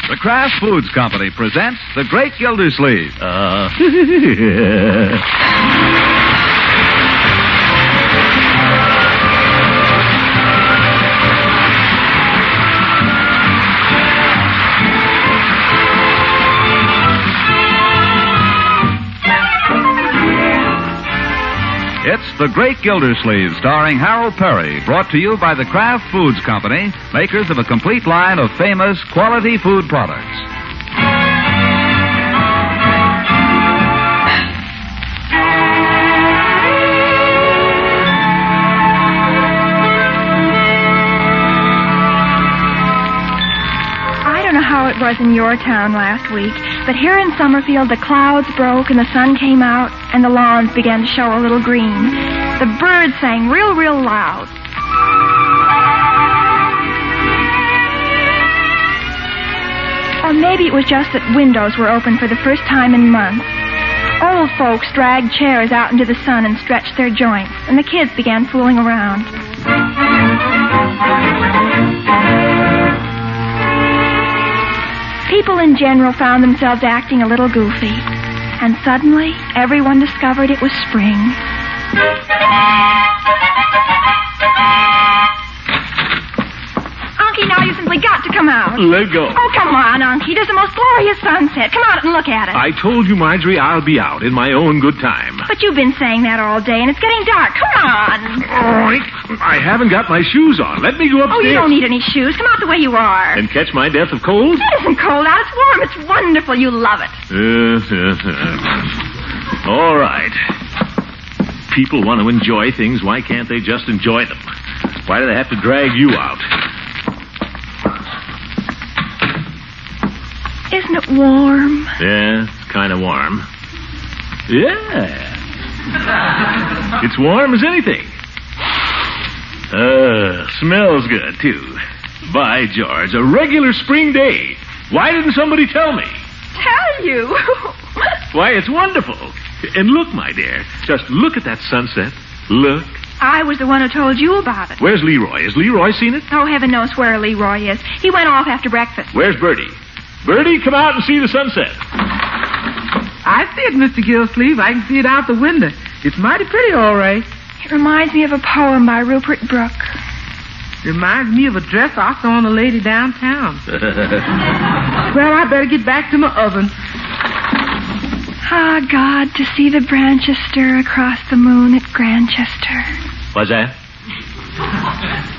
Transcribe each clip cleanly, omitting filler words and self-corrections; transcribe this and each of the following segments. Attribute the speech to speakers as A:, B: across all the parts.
A: The Kraft Foods Company presents The Great Gildersleeve. It's The Great Gildersleeve, starring Harold Peary, brought to you by the Kraft Foods Company, makers of a complete line of famous quality food products.
B: I don't know how it was in your town last week, but here in Summerfield, the clouds broke and the sun came out and the lawns began to show a little green. The birds sang real, real loud. Or maybe it was just that windows were open for the first time in months. Old folks dragged chairs out into the sun and stretched their joints, and the kids began fooling around. People in general found themselves acting a little goofy. And suddenly, everyone discovered it was spring. Unky, now you simply got to come out.
C: Let go.
B: Oh, come on, Unky. There's the most glorious sunset. Come out and look at it.
C: I told you, Marjorie, I'll be out in my own good time.
B: But you've been saying that all day, and it's getting dark. Come on.
C: I haven't got my shoes on. Let me go upstairs.
B: Oh, you don't need any shoes. Come out the way you are.
C: And catch my death of cold?
B: It isn't cold out. It's warm. It's wonderful. You love it.
C: All right. People want to enjoy things. Why can't they just enjoy them? Why do they have to drag you out?
B: Isn't it warm?
C: Yeah, it's kind of warm. Yeah. It's warm as anything. Smells good, too. By George, a regular spring day. Why didn't somebody tell me?
B: Tell you?
C: Why, it's wonderful. And look, my dear, just look at that sunset. Look.
B: I was the one who told you about it.
C: Where's Leroy? Has Leroy seen it?
B: Oh, heaven knows where Leroy is. He went off after breakfast.
C: Where's Bertie? Bertie, come out and see the sunset.
D: I see it, Mr. Gildersleeve. I can see it out the window. It's mighty pretty, all right.
B: It reminds me of a poem by Rupert Brooke.
D: Reminds me of a dress I saw on a lady downtown. Well, I better get back to my oven.
B: Ah, God, to see the branches stir across the moon at Grantchester.
C: What's that?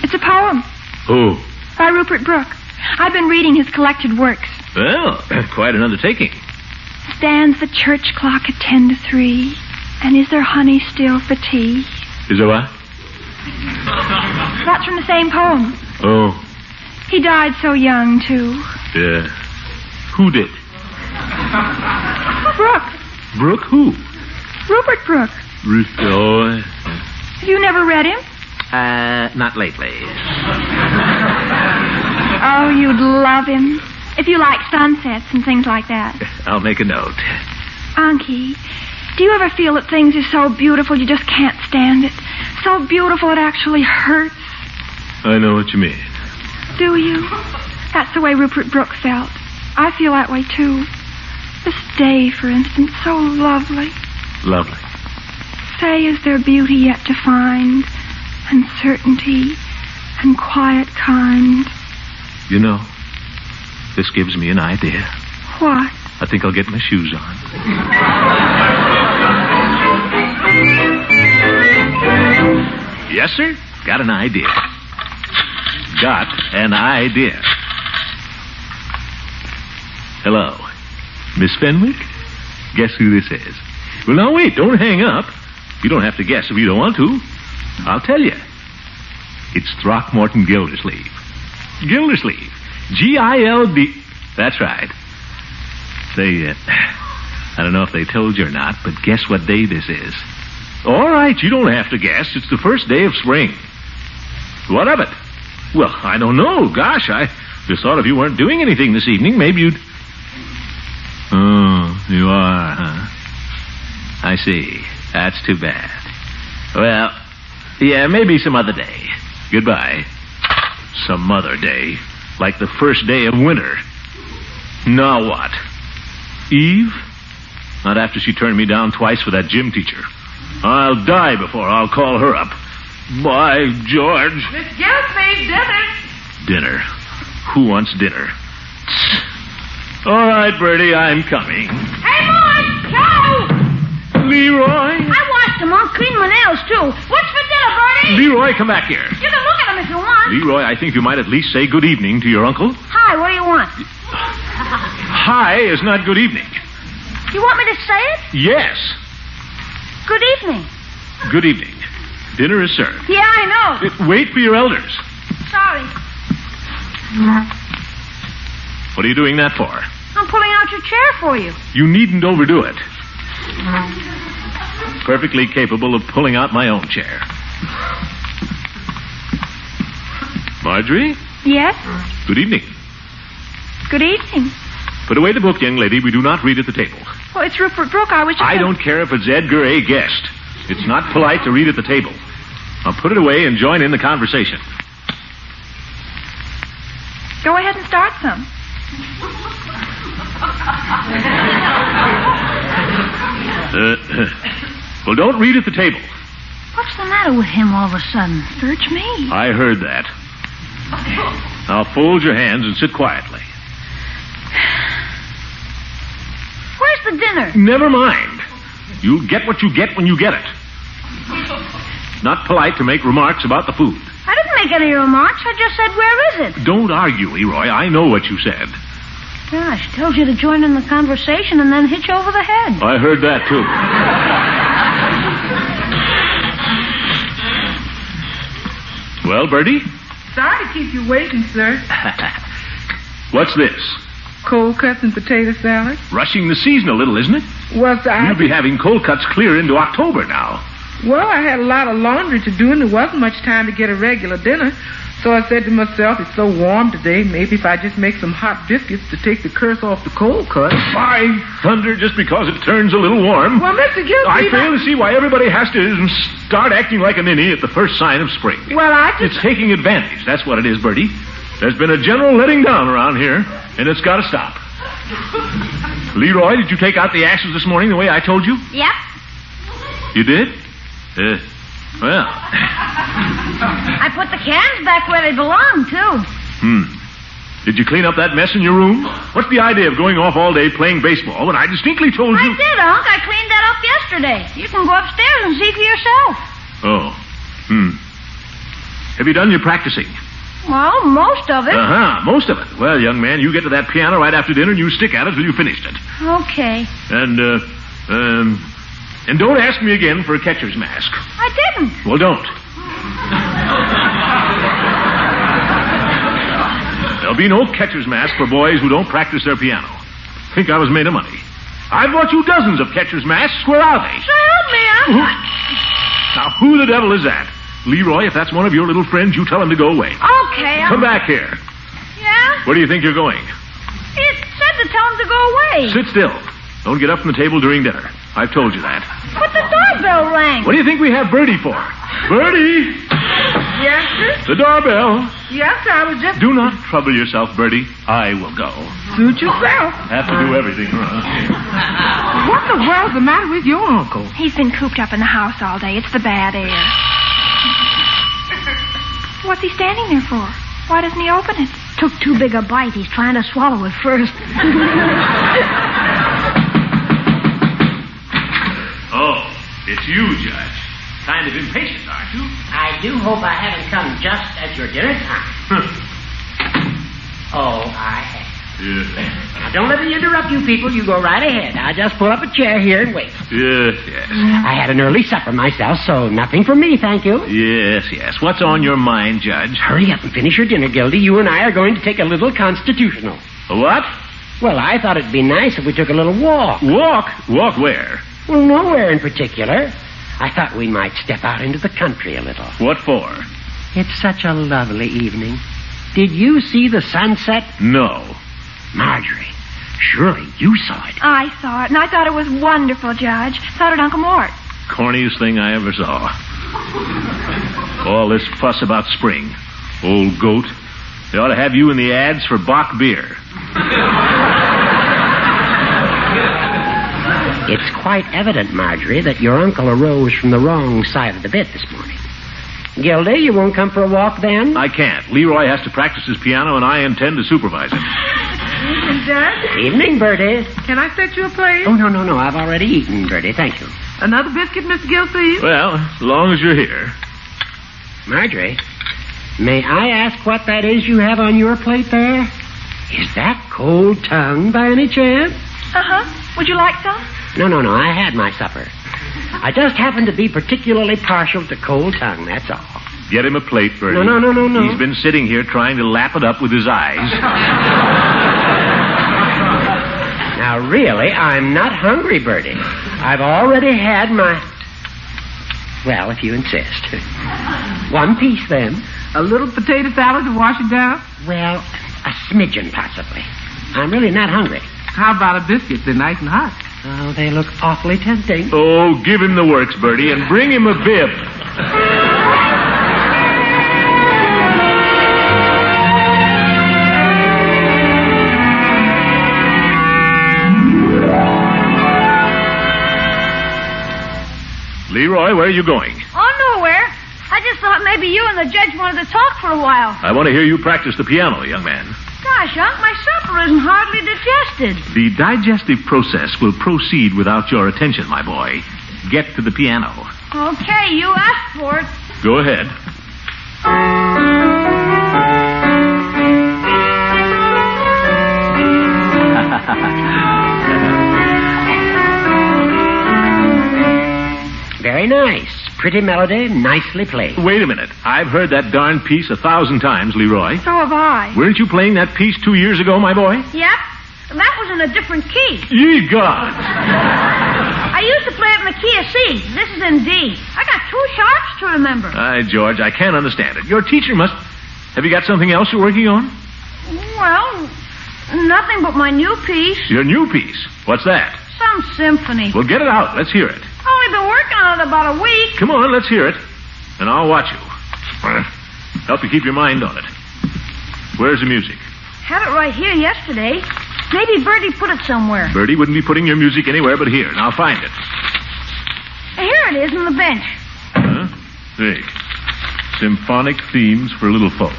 B: It's a poem.
C: Who?
B: By Rupert Brooke. I've been reading his collected works.
C: Well, quite an undertaking.
B: Stands the church clock at 10 to 3, and is there honey still for tea?
C: Is there what?
B: That's from the same poem.
C: Oh.
B: He died so young, too.
C: Yeah. Who did?
B: Brooke.
C: Brooke who?
B: Rupert Brooke.
C: Oh.
B: Have you never read him?
C: Not lately.
B: Oh, you'd love him. If you like sunsets and things like that.
C: I'll make a note.
B: Anki, do you ever feel that things are so beautiful you just can't stand it? So beautiful it actually hurts?
C: I know what you mean.
B: Do you? That's the way Rupert Brooke felt. I feel that way, too. This day, for instance, so lovely.
C: Lovely.
B: Say, is there beauty yet to find? And certainty and quiet kind?
C: You know, this gives me an idea.
B: What?
C: I think I'll get my shoes on. Yes, sir? Got an idea. Got an idea. Hello. Miss Fenwick? Guess who this is? Well, now, wait. Don't hang up. You don't have to guess if you don't want to. I'll tell you. It's Throckmorton Gildersleeve. Gildersleeve. G-I-L-D... That's right. Say, I don't know if they told you or not, but guess what day this is? All right, you don't have to guess. It's the first day of spring. What of it? Well, I don't know. Gosh, I just thought if you weren't doing anything this evening, maybe you'd... Oh, you are, huh? I see. That's too bad. Well, yeah, maybe some other day. Goodbye. Some other day. Like the first day of winter. Now what? Eve? Not after she turned me down twice for that gym teacher. I'll die before I'll call her up. By George.
D: Miss Gildersleeve, dinner.
C: Dinner. Who wants dinner? All right, Bertie, I'm coming.
E: Hey, boys, Joe!
C: Leroy?
E: I washed them. I'll clean my nails, too. What's for dinner, Bertie?
C: Leroy, come back here.
E: You can look at them if you want.
C: Leroy, I think you might at least say good evening to your uncle.
E: Hi, what do you want?
C: Hi is not good evening.
E: You want me to say it?
C: Yes.
E: Good evening.
C: Good evening. Dinner is served.
E: Yeah, I know.
C: Wait for your elders.
E: Sorry.
C: What are you doing that for?
E: I'm pulling out your chair for you.
C: You needn't overdo it. Perfectly capable of pulling out my own chair. Marjorie?
B: Yes?
C: Good evening.
B: Good evening.
C: Put away the book, young lady. We do not read at the table.
B: Well, it's Rupert Brooke. I was just...
C: I don't care if it's Edgar A. Guest. It's not polite to read at the table. Now put it away and join in the conversation.
B: Go ahead and start some.
C: Well, don't read at the table.
E: What's the matter with him all of a sudden?
B: Search me.
C: I heard that. Now fold your hands and sit quietly.
E: Where's the dinner?
C: Never mind. You'll get what you get when you get it. Not polite to make remarks about the food.
E: I didn't make any remarks. I just said, where is it?
C: Don't argue, Leroy. I know what you said.
E: Gosh, tells you to join in the conversation and then hit you over the head.
C: I heard that, too. Well, Bertie?
D: Sorry to keep you waiting, sir.
C: What's this?
D: Cold cuts and potato salad.
C: Rushing the season a little, isn't it?
D: Well, sir,
C: You'll be having cold cuts clear into October now.
D: Well, I had a lot of laundry to do, and there wasn't much time to get a regular dinner. So I said to myself, it's so warm today, maybe if I just make some hot biscuits to take the curse off the cold cuts.
C: By thunder, just because it turns a little warm.
D: Well, Mr. Gildersleeve...
C: I fail to see why everybody has to start acting like a ninny at the first sign of spring.
D: Well, I just...
C: It's taking advantage. That's what it is, Bertie. There's been a general letting down around here, and it's got to stop. Leroy, did you take out the ashes this morning the way I told you?
E: Yep.
C: You did? Well.
E: I put the cans back where they belong, too.
C: Did you clean up that mess in your room? What's the idea of going off all day playing baseball when I distinctly told you...
E: I did, Unc. I cleaned that up yesterday. You can go upstairs and see for yourself.
C: Oh. Have you done your practicing?
E: Well, most of it.
C: Most of it. Well, young man, you get to that piano right after dinner and you stick at it till you finished it.
E: Okay.
C: And don't ask me again for a catcher's mask.
E: I didn't.
C: Well, don't. There'll be no catcher's mask for boys who don't practice their piano. Think I was made of money. I bought you dozens of catcher's masks. Where are they?
E: So help me, Unc.
C: Now, who the devil is that? Leroy, if that's one of your little friends, you tell him to go away.
E: Okay,
C: Come back here.
E: Yeah?
C: Where do you think you're going?
E: It said to tell him to go away.
C: Sit still. Don't get up from the table during dinner. I've told you that.
E: But the doorbell rang.
C: What do you think we have Bertie for? Bertie!
D: Yes, sir?
C: The doorbell.
D: Yes, sir, I was just...
C: Do not trouble yourself, Bertie. I will go.
D: Suit yourself.
C: Have to do everything around here.
D: What the world's the matter with your uncle?
B: He's been cooped up in the house all day. It's the bad air. What's he standing there for? Why doesn't he open it?
E: Took too big a bite. He's trying to swallow it first.
C: Oh, it's you, Judge. Kind of impatient, aren't you?
F: I do hope I haven't come just at your dinner time. Oh, I have.
C: Yes.
F: Now, don't let me interrupt you people. You go right ahead. I'll just pull up a chair here and wait.
C: Yes.
F: I had an early supper myself, so nothing for me, thank you.
C: Yes. What's on your mind, Judge?
F: Hurry up and finish your dinner, Gildy. You and I are going to take a little constitutional.
C: A what?
F: Well, I thought it'd be nice if we took a little walk.
C: Walk? Walk where?
F: Well, nowhere in particular. I thought we might step out into the country a little.
C: What for?
F: It's such a lovely evening. Did you see the sunset?
C: No.
F: Marjorie, surely you saw it.
B: I saw it, and I thought it was wonderful, Judge. So did Uncle Mort.
C: Corniest thing I ever saw. All this fuss about spring. Old goat. They ought to have you in the ads for Bach beer.
F: It's quite evident, Marjorie, that your uncle arose from the wrong side of the bed this morning. Gildy, you won't come for a walk then?
C: I can't. Leroy has to practice his piano, and I intend to supervise him.
D: Evening, Dad.
F: Evening, Bertie.
D: Can I set you a plate?
F: Oh, no. I've already eaten, Bertie. Thank you.
D: Another biscuit, Mr. Gildersleeve?
C: Well, as long as you're here.
F: Marjorie, may I ask what that is you have on your plate there? Is that cold tongue by any chance?
B: Uh-huh. Would you like some?
F: No. I had my supper. I just happen to be particularly partial to cold tongue, that's all.
C: Get him a plate, Bertie.
F: No.
C: He's been sitting here trying to lap it up with his eyes.
F: Now, really, I'm not hungry, Bertie. I've already had my... Well, if you insist. One piece, then.
D: A little potato salad to wash it down?
F: Well, a smidgen, possibly. I'm really not hungry.
D: How about a biscuit? They're nice and hot.
F: Oh, they look awfully tempting.
C: Oh, give him the works, Bertie, and bring him a bib. Leroy, where are you going?
E: Oh, nowhere. I just thought maybe you and the judge wanted to talk for a while.
C: I want to hear you practice the piano, young man.
E: Gosh, Unc, my supper isn't hardly digested.
C: The digestive process will proceed without your attention, my boy. Get to the piano.
E: Okay, you asked for it.
C: Go ahead.
F: Very nice. Pretty melody, nicely played.
C: Wait a minute. I've heard that darn piece 1,000 times, Leroy.
B: So have I.
C: Weren't you playing that piece 2 years ago, my boy?
E: Yep. That was in a different key.
C: Ye gods!
E: I used to play it in the key of C. This is in D. I got 2 sharps to remember.
C: George, I can't understand it. Your teacher must... Have you got something else you're working on?
E: Well, nothing but my new piece.
C: Your new piece? What's that?
E: Some symphony.
C: Well, get it out. Let's hear it.
E: Only been working on it about a week.
C: Come on, let's hear it. And I'll watch you. Help you keep your mind on it. Where's the music?
E: Had it right here yesterday. Maybe Bertie put it somewhere.
C: Bertie wouldn't be putting your music anywhere but here. Now find it.
E: Here it is on the bench.
C: Huh? Hey. Symphonic themes for little folk.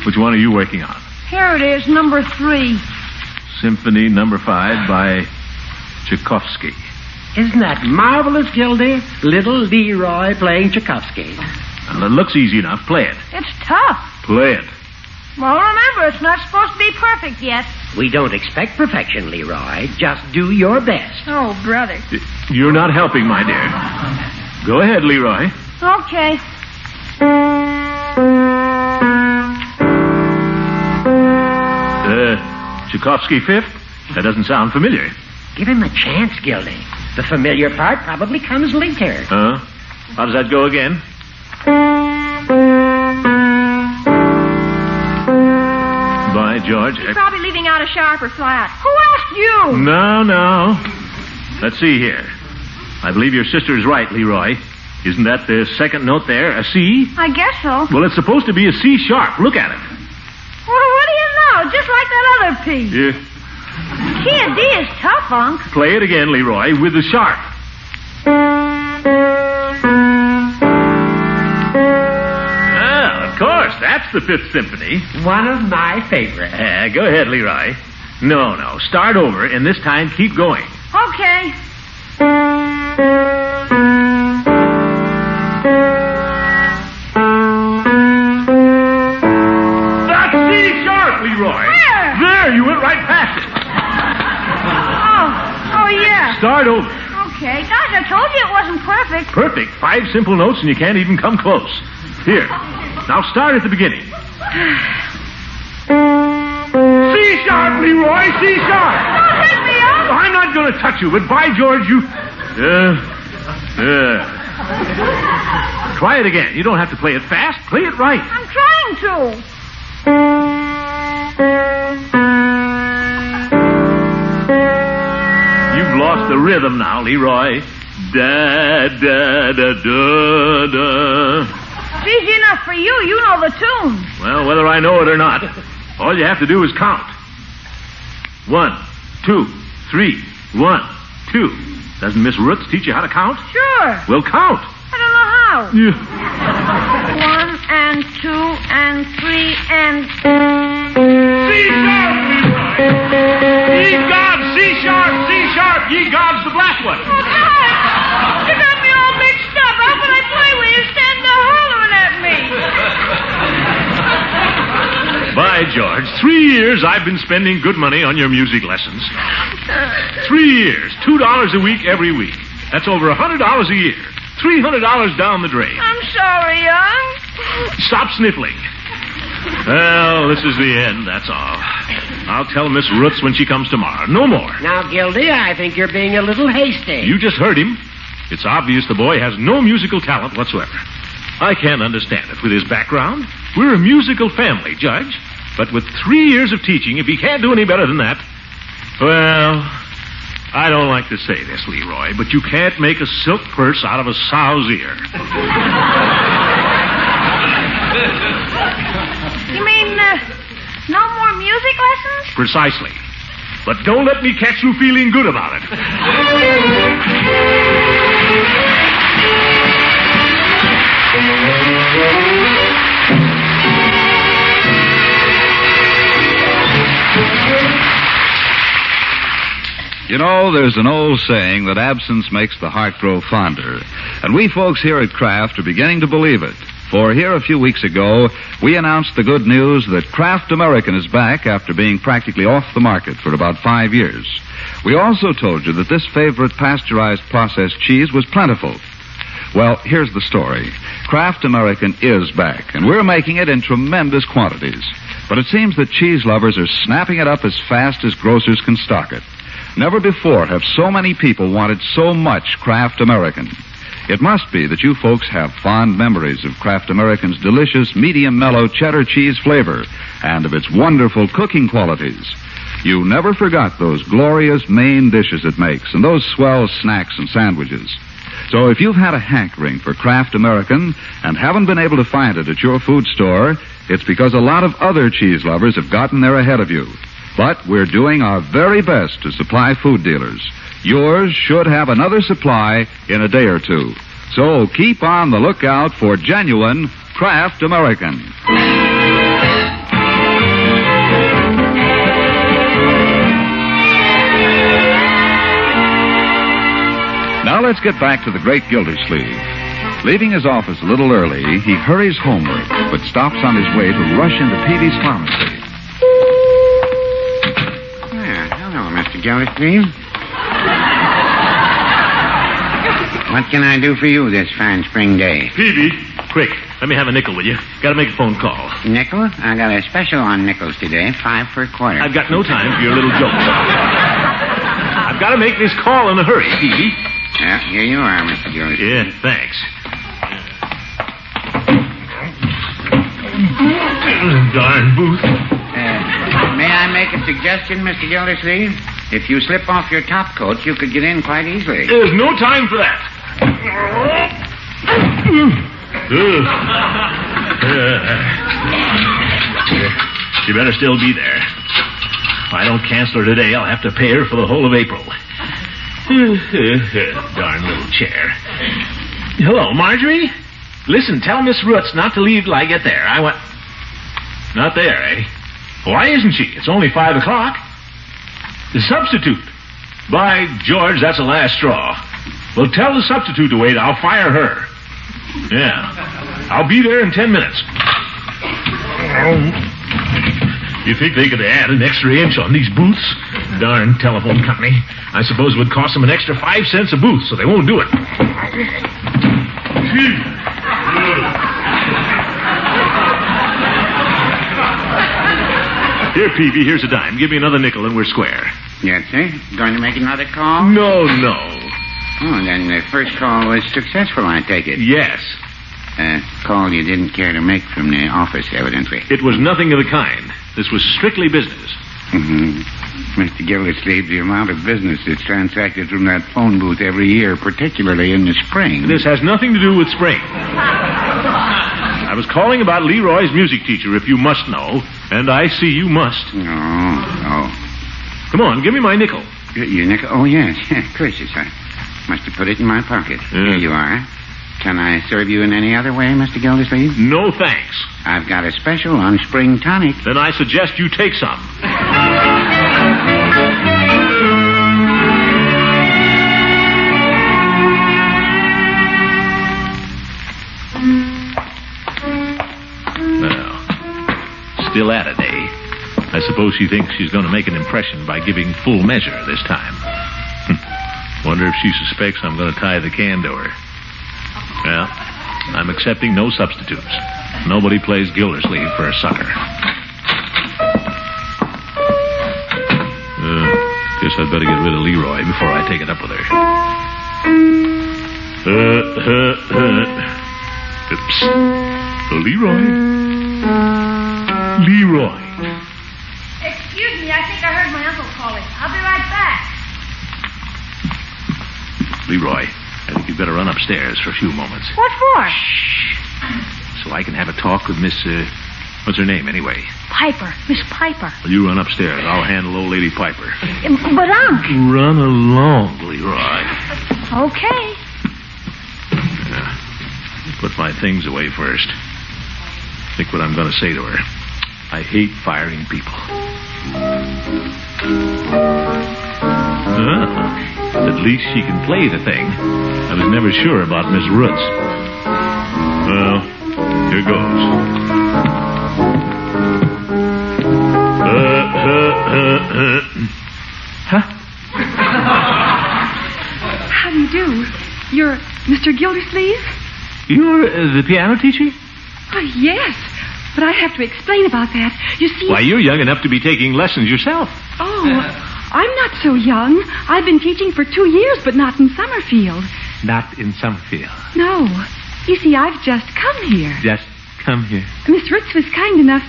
C: Which one are you working on?
E: Here it is, number 3.
C: Symphony number 5 by Tchaikovsky.
F: Isn't that marvelous, Gildy? Little Leroy playing Tchaikovsky.
C: Well, it looks easy enough. Play it.
E: It's tough.
C: Play it.
E: Well, remember, it's not supposed to be perfect yet.
F: We don't expect perfection, Leroy. Just do your best.
B: Oh, brother.
C: You're not helping, my dear. Go ahead, Leroy.
E: Okay.
C: Tchaikovsky 5th? That doesn't sound familiar.
F: Give him a chance, Gildy. The familiar part probably comes later.
C: Huh? How does that go again? By George.
B: He's probably leaving out a sharp or flat.
E: Who asked you?
C: No. Let's see here. I believe your sister is right, Leroy. Isn't that the second note there, a C?
E: I guess so.
C: Well, it's supposed to be a C sharp. Look at it.
E: Well, what do you know? Just like that other piece.
C: Yeah.
E: Key of D is tough, Unc.
C: Play it again, Leroy, with the sharp. Well, of course, that's the 5th Symphony.
F: One of my favorites.
C: Go ahead, Leroy. No. Start over, and this time keep going.
E: Okay.
C: That's C sharp, Leroy.
E: Where?
C: There, you went right past it.
E: Oh, yeah.
C: Start over.
E: Okay. Gosh, I told you it wasn't perfect.
C: Perfect. 5 simple notes, and you can't even come close. Here. Now start at the beginning. C sharp, Leroy, C sharp.
E: Don't hit me, Unc.
C: I'm not going to touch you, but by George, you... Try it again. You don't have to play it fast. Play it right.
E: I'm trying to.
C: You've lost the rhythm now, Leroy. Da, da, da, da, da.
E: It's easy enough for you. You know the tune.
C: Well, whether I know it or not, all you have to do is count. 1, 2, 3, 1, 2. Doesn't Miss Roots teach you how to count?
E: Sure.
C: Well, count.
E: I don't know how.
C: Yeah.
E: 1 and 2 and 3 and...
C: C-sharp, Ye gods, C-sharp, C-sharp, ye gods, the black one.
E: Oh, God! You got me all mixed up. How can I play when you're standing there hollering at me?
C: By George, 3 years I've been spending good money on your music lessons. 3 years, $2 a week every week. That's over $100 a year. $300 down the drain.
E: I'm sorry, young.
C: Stop sniffling. Well, this is the end, that's all. I'll tell Miss Roots when she comes tomorrow. No more.
F: Now, Gildy, I think you're being a little hasty.
C: You just heard him. It's obvious the boy has no musical talent whatsoever. I can't understand it with his background. We're a musical family, Judge. But with 3 years of teaching, if he can't do any better than that, well, I don't like to say this, Leroy, but you can't make a silk purse out of a sow's ear.
E: You mean, no more music lessons?
C: Precisely. But don't let me catch you feeling good about it.
A: You know, there's an old saying that absence makes the heart grow fonder. And we folks here at Kraft are beginning to believe it. For here a few weeks ago, we announced the good news that Kraft American is back after being practically off the market for about 5 years. We also told you that this favorite pasteurized processed cheese was plentiful. Well, here's the story. Kraft American is back, and we're making it in tremendous quantities. But it seems that cheese lovers are snapping it up as fast as grocers can stock it. Never before have so many people wanted so much Kraft American. It must be that you folks have fond memories of Kraft American's delicious, medium mellow cheddar cheese flavor and of its wonderful cooking qualities. You never forgot those glorious main dishes it makes and those swell snacks and sandwiches. So if you've had a hankering for Kraft American and haven't been able to find it at your food store, it's because a lot of other cheese lovers have gotten there ahead of you. But we're doing our very best to supply food dealers. Yours should have another supply in a day or two. So keep on the lookout for genuine Kraft American. Now let's get back to the Great Gildersleeve. Leaving his office a little early, he hurries homeward, but stops on his way to rush into Peavy's pharmacy.
G: Hello, Mr. Gildersleeve. What can I do for you this fine spring day?
C: Peavy, quick, let me have a nickel, will you? Gotta make a phone call.
G: Nickel? I got a special on nickels today, 5 for a quarter.
C: I've got no time for your little jokes. I've got to make this call in a hurry, Peavy.
G: Yeah, here you are, Mr. Gildersleeve.
C: Yeah, thanks. Darn booth.
G: May I make a suggestion, Mr. Gildersleeve? If you slip off your top coat, you could get in quite easily.
C: There's no time for that. She better still be there. If I don't cancel her today, I'll have to pay her for the whole of April. Darn little chair. Hello, Marjorie? Listen, tell Miss Roots not to leave till I get there. I want... Not there, eh? Why isn't she? It's only 5 o'clock. The substitute. By George, that's the last straw. Well, tell the substitute to wait. I'll fire her. Yeah. I'll be there in 10 minutes. You think they could add an extra inch on these booths? Darn telephone company. I suppose it would cost them an extra 5 cents a booth, so they won't do it. Here, Peavy, here's a dime. Give me another nickel and we're square.
G: Yes, sir. Going to make another call?
C: No.
G: Oh, then the first call was successful, I take it.
C: Yes.
G: Call you didn't care to make from the office, evidently.
C: It was nothing of the kind. This was strictly business.
G: Mm-hmm. Mr. Gildersleeve, the amount of business that's transacted from that phone booth every year, particularly in the spring.
C: This has nothing to do with spring. I was calling about Leroy's music teacher, if you must know, and I see you must.
G: Oh.
C: Come on, give me my nickel.
G: Your nickel? Oh, yes. Gracious, I must have put it in my pocket. Here you are. Can I serve you in any other way, Mr. Gildersleeve?
C: No, thanks.
G: I've got a special on spring tonic.
C: Then I suggest you take some. Well, still at it, eh? I suppose she thinks she's going to make an impression by giving full measure this time. Wonder if she suspects I'm going to tie the can to her. Well, I'm accepting no substitutes. Nobody plays Gildersleeve for a sucker. Guess I'd better get rid of Leroy before I take it up with her. Oops. Leroy.
E: Excuse me, I think I heard my uncle calling. I'll be right back.
C: Leroy, I think you'd better run upstairs for a few moments.
E: What for?
C: Shh. So I can have a talk with Miss, what's her name anyway?
E: Piper. Miss Piper.
C: Well, you run upstairs. I'll handle old lady Piper.
E: But, Unc.
C: Run along, Leroy.
E: Okay.
C: Put my things away first. Think what I'm going to say to her. I hate firing people. At least she can play the thing. I was never sure about Miss Roots. Well, here goes.
H: Huh? How do you do? You're Mr. Gildersleeve?
C: You're the piano teacher?
H: Oh, yes. But I have to explain about that. You see...
C: Why, you're young enough to be taking lessons yourself.
H: Oh, I'm not so young. I've been teaching for 2 years, but not in Summerfield.
C: Not in Summerfield.
H: No. You see, I've just come here.
C: Just come here.
H: Miss Ritz was kind enough...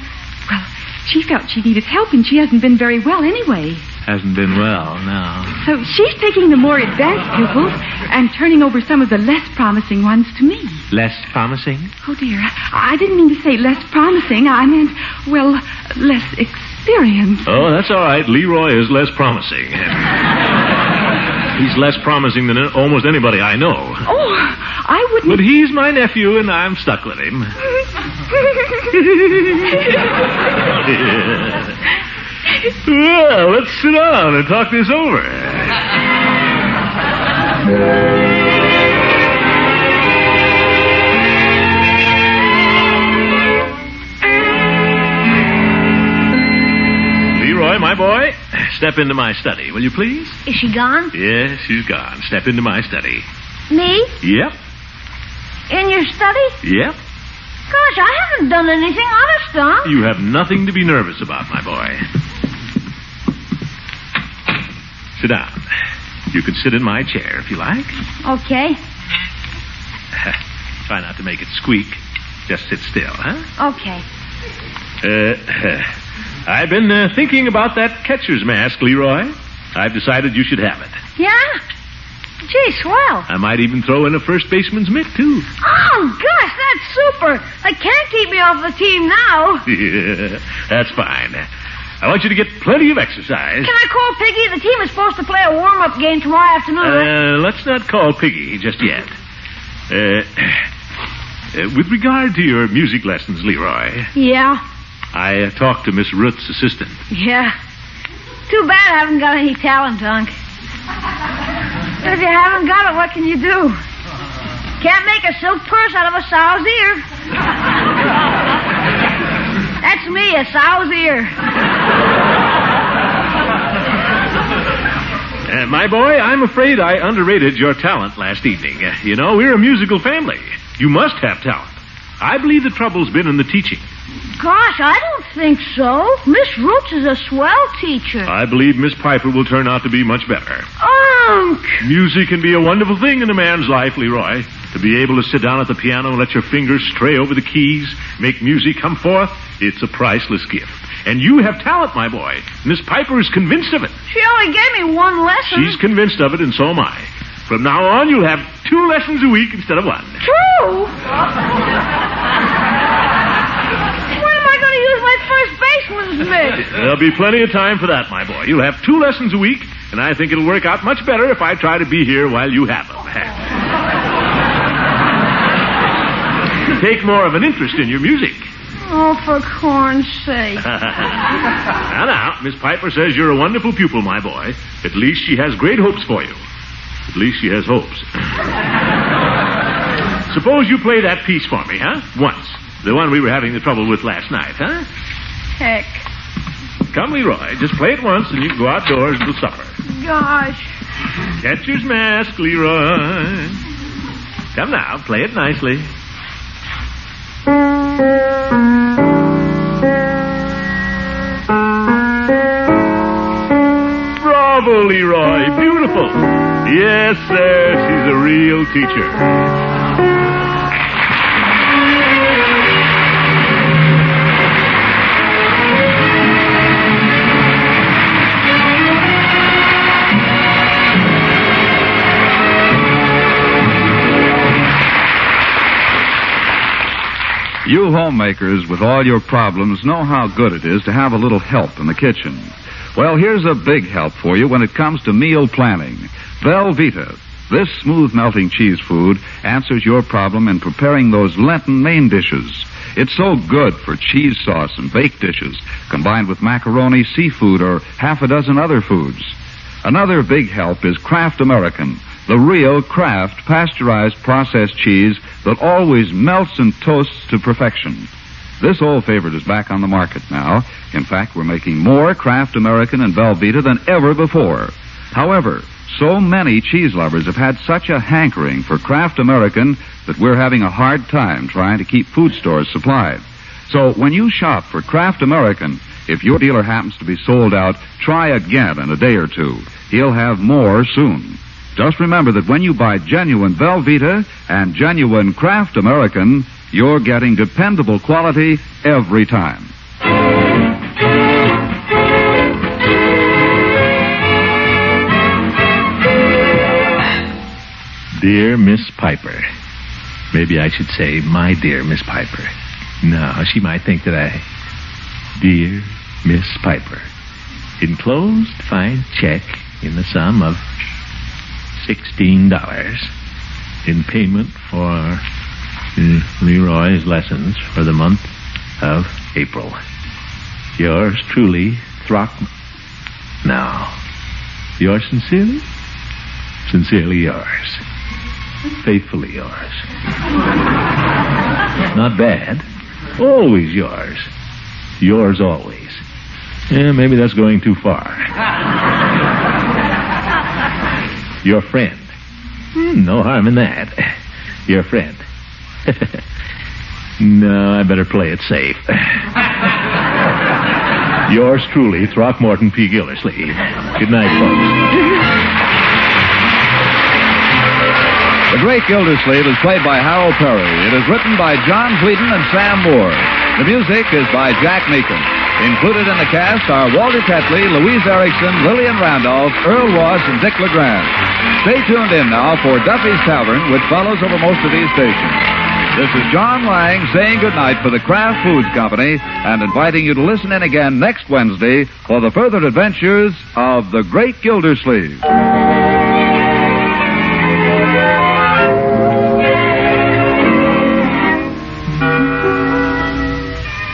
H: Well, she felt she needed help, and she hasn't been very well anyway.
C: Hasn't been well, no.
H: So she's taking the more advanced pupils and turning over some of the less promising ones to me.
C: Less promising?
H: Oh, dear. I didn't mean to say less promising. I meant, well, less experienced.
C: Oh, that's all right. Leroy is less promising. He's less promising than almost anybody I know.
H: Oh, I wouldn't...
C: But he's my nephew, and I'm stuck with him. Well, let's sit down and talk this over. Leroy, my boy, step into my study, will you please?
E: Is she gone?
C: Yes, she's gone. Step into my study.
E: Me?
C: Yep.
E: In your study?
C: Yep.
E: Gosh, I haven't done anything honest, Don.
C: You have nothing to be nervous about, my boy. Sit down. You can sit in my chair if you like.
E: Okay.
C: Try not to make it squeak. Just sit still, huh?
E: Okay.
C: I've been thinking about that catcher's mask, Leroy. I've decided you should have it.
E: Yeah? Gee, swell.
C: I might even throw in a first baseman's mitt, too.
E: Oh, gosh, that's super. They can't keep me off the team now.
C: Yeah, that's fine. I want you to get plenty of exercise.
E: Can I call Piggy? The team is supposed to play a warm-up game tomorrow afternoon.
C: Let's not call Piggy just yet. With regard to your music lessons, Leroy.
E: Yeah?
C: I talked to Miss Ruth's assistant.
E: Yeah. Too bad I haven't got any talent, Unc. If you haven't got it, what can you do? Can't make a silk purse out of a sow's ear. That's me, a sow's ear.
C: My boy, I'm afraid I underrated your talent last evening. You know, we're a musical family. You must have talent. I believe the trouble's been in the teaching.
E: Gosh, I don't think so. Miss Roots is a swell teacher.
C: I believe Miss Piper will turn out to be much better.
E: Unc!
C: Music can be a wonderful thing in a man's life, Leroy. To be able to sit down at the piano and let your fingers stray over the keys, make music come forth, it's a priceless gift. And you have talent, my boy. Miss Piper is convinced of it.
E: She only gave me one lesson.
C: She's convinced of it, and so am I. From now on, you'll have 2 lessons a week instead of 1.
E: 2? Use my first baseman's mitt.
C: There'll be plenty of time for that, my boy. You'll have 2 lessons a week, And I think it'll work out much better if I try to be here while you have them. Take more of an interest in your music.
E: Oh, for corn's sake.
C: Now, Miss Piper says you're a wonderful pupil, my boy. At least she has great hopes for you. At least she has hopes. Suppose you play that piece for me, huh? Once. The one we were having the trouble with last night, huh?
E: Heck.
C: Come, Leroy. Just play it once and you can go outdoors until supper.
E: Gosh.
C: Catcher's mask, Leroy. Come now, play it nicely. Bravo, Leroy. Beautiful. Yes, sir. She's a real teacher.
A: You homemakers with all your problems know how good it is to have a little help in the kitchen. Well, here's a big help for you when it comes to meal planning. Velveeta. This smooth-melting cheese food answers your problem in preparing those Lenten main dishes. It's so good for cheese sauce and baked dishes, combined with macaroni, seafood, or half a dozen other foods. Another big help is Kraft American, the real Kraft pasteurized processed cheese that always melts and toasts to perfection. This old favorite is back on the market now. In fact, we're making more Kraft American and Velveeta than ever before. However, so many cheese lovers have had such a hankering for Kraft American that we're having a hard time trying to keep food stores supplied. So when you shop for Kraft American, if your dealer happens to be sold out, try again in a day or two. He'll have more soon. Just remember that when you buy genuine Velveeta and genuine Kraft American, you're getting dependable quality every time.
C: Dear Miss Piper. Maybe I should say, my dear Miss Piper. No, she might think that Dear Miss Piper. Enclosed fine check in the sum of $16 in payment for Leroy's lessons for the month of April. Yours truly, Throckmorton. No. Yours sincerely? Sincerely yours. Faithfully yours. Not bad. Always yours. Yours always. Yeah, maybe that's going too far. Your friend. No harm in that. Your friend. No, I better play it safe. Yours truly, Throckmorton P. Gildersleeve. Good night, folks.
A: The Great Gildersleeve is played by Harold Peary. It is written by John Whedon and Sam Moore. The music is by Jack Meakin. Included in the cast are Walter Tetley, Louise Erickson, Lillian Randolph, Earl Ross, and Dick LeGrand. Stay tuned in now for Duffy's Tavern, which follows over most of these stations. This is John Lang saying goodnight for the Kraft Foods Company and inviting you to listen in again next Wednesday for the further adventures of the Great Gildersleeve.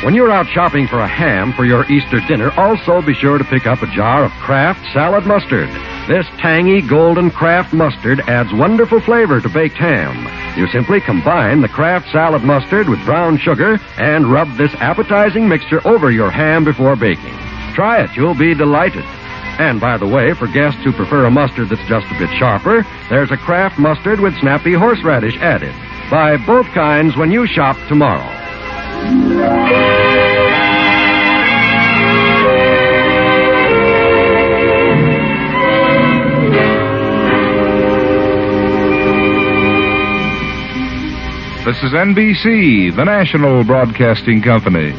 I: When you're out shopping for a ham for your Easter dinner, also be sure to pick up a jar of Kraft Salad Mustard. This tangy golden Kraft mustard adds wonderful flavor to baked ham. You simply combine the Kraft Salad Mustard with brown sugar and rub this appetizing mixture over your ham before baking. Try it. You'll be delighted. And by the way, for guests who prefer a mustard that's just a bit sharper, there's a Kraft mustard with snappy horseradish added. Buy both kinds when you shop tomorrow.
J: This is NBC, the national broadcasting company.